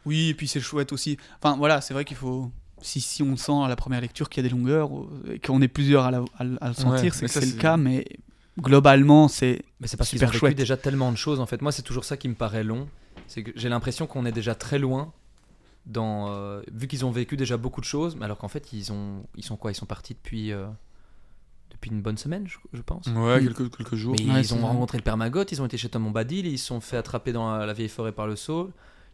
Oui, et puis c'est chouette aussi. Enfin, voilà, c'est vrai qu'il faut... Si on sent à la première lecture qu'il y a des longueurs, et qu'on est plusieurs à le sentir, c'est le cas, mais globalement, c'est Mais c'est parce qu'ils ont vécu déjà tellement de choses, en fait. Moi, c'est toujours ça qui me paraît long. C'est que j'ai l'impression qu'on est déjà très loin, vu qu'ils ont vécu déjà beaucoup de choses, mais alors qu'en fait, ils sont quoi ? Ils sont partis depuis une bonne semaine, je pense. Ouais, quelques jours. Mais ils ont rencontré le père Maggotte, ils ont été chez Tom Bombadil, ils se sont fait attraper dans la vieille forêt par le saule,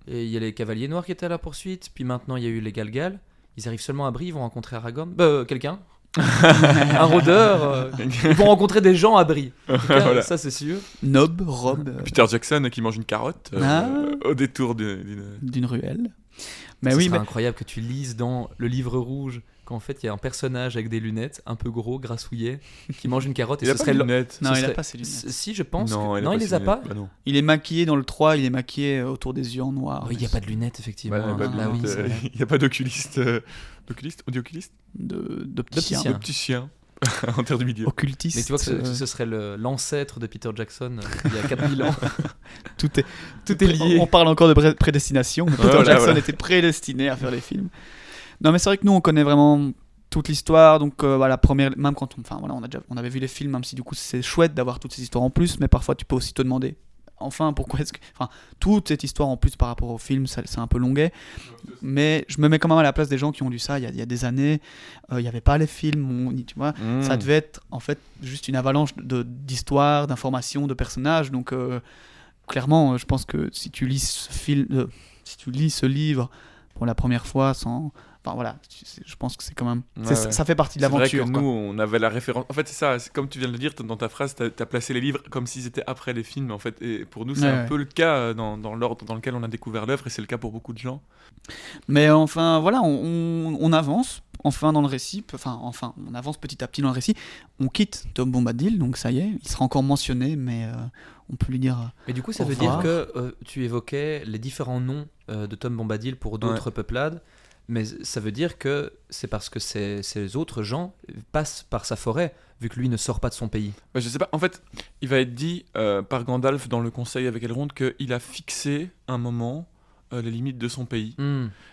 et il y a les cavaliers noirs qui étaient à la poursuite, puis maintenant il y a eu les Galgal. Ils arrivent seulement à Brie, ils vont rencontrer Aragorn. Quelqu'un. Un rôdeur. Ils vont rencontrer des gens à Brie. En tout cas, voilà. Ça c'est sûr. Nob, Rob. Peter Jackson qui mange une carotte au détour d'une ruelle. Mais oui, incroyable que tu lises dans le livre rouge qu'en fait il y a un personnage avec des lunettes, un peu gros, grassouillet, qui mange une carotte. Il a pas de lunettes. Non, il a pas ses lunettes. Si, je pense. Non, il les a pas. Bah non. Il est maquillé dans le 3, il est maquillé autour des yeux en noir. Oui, il n'y a pas de lunettes, effectivement. Il n'y a pas d'oculiste. On dit oculiste ? D'opticien. En terre du milieu. Occultiste. Mais tu vois que ce serait l'ancêtre de Peter Jackson il y a 4000 ans. Tout est lié. On parle encore de prédestination. Peter Jackson était prédestiné à faire les films. Non, mais c'est vrai que nous, on connaît vraiment toute l'histoire. Donc, la première, même quand on avait vu les films, même si du coup, c'est chouette d'avoir toutes ces histoires en plus. Mais parfois, tu peux aussi te demander, pourquoi est-ce que. Toute cette histoire en plus par rapport au film, c'est un peu longuet. Mais je me mets quand même à la place des gens qui ont lu ça il y a des années. Il n'y avait pas les films, tu vois. Ça devait être en fait juste une avalanche d'histoires, d'informations, de personnages. Donc, clairement, je pense que si tu lis ce livre pour la première fois sans. Je pense que c'est quand même. Ça fait partie de l'aventure. C'est vrai que nous, on avait la référence. En fait, c'est ça. C'est comme tu viens de le dire dans ta phrase, t'as placé les livres comme s'ils étaient après les films. En fait, et pour nous, c'est un peu le cas dans l'ordre dans lequel on a découvert l'œuvre, et c'est le cas pour beaucoup de gens. Mais enfin, voilà, on avance. Dans le récit. On avance petit à petit dans le récit. On quitte Tom Bombadil, donc ça y est, il sera encore mentionné, mais on peut lui dire. Et du coup, ça veut dire que tu évoquais les différents noms de Tom Bombadil pour d'autres peuplades. Mais ça veut dire que c'est parce que ces autres gens passent par sa forêt, vu que lui ne sort pas de son pays. Je sais pas, en fait, il va être dit par Gandalf dans le conseil avec Elrond qu'il a fixé un moment les limites de son pays.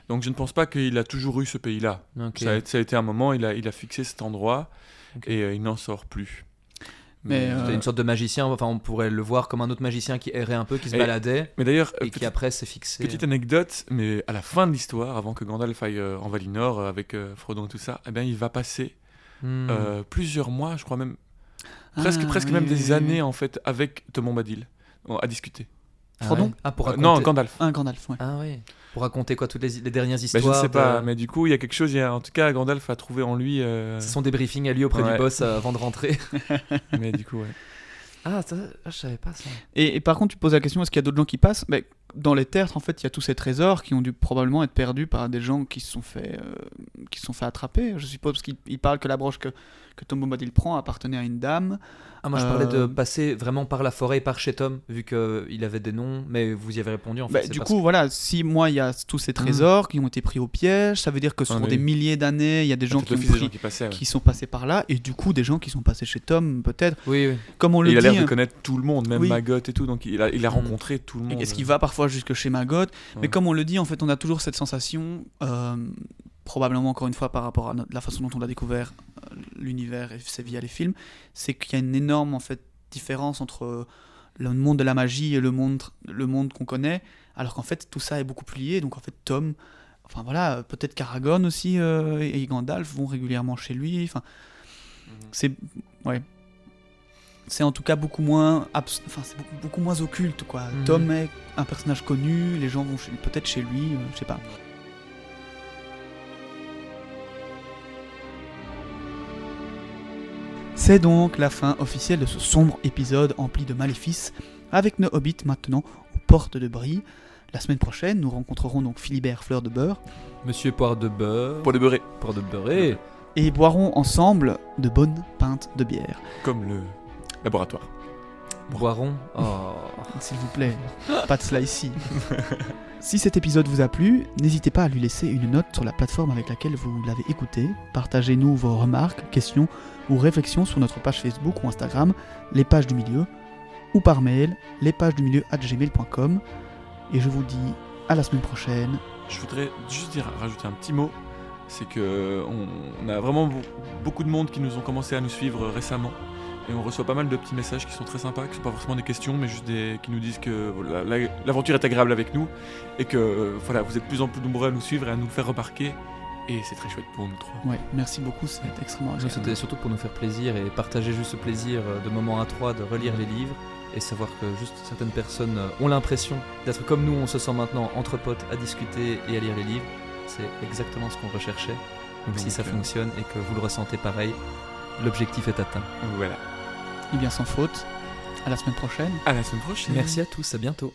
Donc je ne pense pas qu'il a toujours eu ce pays-là. Okay. Ça a été un moment, il a fixé cet endroit et il n'en sort plus. Mais c'était une sorte de magicien, enfin on pourrait le voir comme un autre magicien qui errait un peu, qui se baladait, mais d'ailleurs, et qui après s'est fixé. Petite anecdote, mais à la fin de l'histoire, avant que Gandalf aille en Valinor avec Frodon et tout ça, eh bien, il va passer plusieurs mois, je crois même, presque même des années en fait, avec Tom Bombadil à discuter. Frodon pour raconter... Non, Gandalf. Gandalf, ouais. Ah oui. Pour raconter quoi, toutes les dernières histoires. Je ne sais pas, mais du coup, il y a quelque chose. En tout cas, Gandalf a trouvé en lui. C'est son débriefing à lui auprès du boss avant de rentrer. Mais du coup, ouais. Ah, je savais pas ça. Et par contre, tu poses la question, est-ce qu'il y a d'autres gens qui passent ? Dans les terres, en fait, il y a tous ces trésors qui ont dû probablement être perdus par des gens qui se sont fait attraper. Je suppose parce qu'il parle que la broche que Tom Bombadil prend appartenait à une dame. Ah, moi je parlais de passer vraiment par la forêt et par chez Tom, vu qu'il avait des noms, mais vous y avez répondu en fait. Du coup, voilà, si moi il y a tous ces trésors qui ont été pris au piège, ça veut dire que sur des milliers d'années, il y a des gens qui sont passés par là, et du coup des gens qui sont passés chez Tom, peut-être. Oui. Comme on le dit. Il a l'air de connaître tout le monde, même Maggot et tout, donc il a rencontré tout le monde. Est-ce qu'il va parfois jusque chez Maggot ? Mais comme on le dit, en fait, on a toujours cette sensation. Probablement encore une fois par rapport à la façon dont on a découvert l'univers et c'est via les films, c'est qu'il y a une énorme en fait différence entre le monde de la magie et le monde qu'on connaît, alors qu'en fait tout ça est beaucoup plus lié. Donc en fait Tom, enfin voilà, peut-être qu'Aragorn aussi et Gandalf vont régulièrement chez lui. Enfin, c'est en tout cas beaucoup moins c'est beaucoup moins occulte quoi. Tom est un personnage connu, les gens vont peut-être chez lui, je sais pas. C'est donc la fin officielle de ce sombre épisode empli de maléfices, avec nos hobbits maintenant aux portes de Brie. La semaine prochaine, nous rencontrerons donc Philibert Fleur de Beurre, Monsieur Poire de Beurre, Poire de Beurré, et boirons ensemble de bonnes pintes de bière. Comme le laboratoire. Boiron. Oh. S'il vous plaît, pas de cela ici. Si cet épisode vous a plu, n'hésitez pas à lui laisser une note sur la plateforme avec laquelle vous l'avez écouté. Partagez-nous vos remarques, questions ou réflexions sur notre page Facebook ou Instagram, les pages du milieu, ou par mail, lespagesdumilieu@gmail.com. Et je vous dis à la semaine prochaine. Je voudrais juste rajouter un petit mot, c'est que on a vraiment beaucoup de monde qui nous ont commencé à nous suivre récemment. Et on reçoit pas mal de petits messages qui sont très sympas, qui sont pas forcément des questions, mais juste qui nous disent que l'aventure est agréable avec nous et que voilà, vous êtes de plus en plus nombreux à nous suivre et à nous le faire remarquer. Et c'est très chouette pour nous trois. Ouais, merci beaucoup, c'est extrêmement agréable. C'était surtout pour nous faire plaisir et partager juste ce plaisir de moments à trois, de relire les livres et savoir que juste certaines personnes ont l'impression d'être comme nous, on se sent maintenant entre potes à discuter et à lire les livres. C'est exactement ce qu'on recherchait. Donc si ça fonctionne et que vous le ressentez pareil, l'objectif est atteint. Voilà. Et bien sans faute, à la semaine prochaine. À la semaine prochaine. Merci à tous, à bientôt.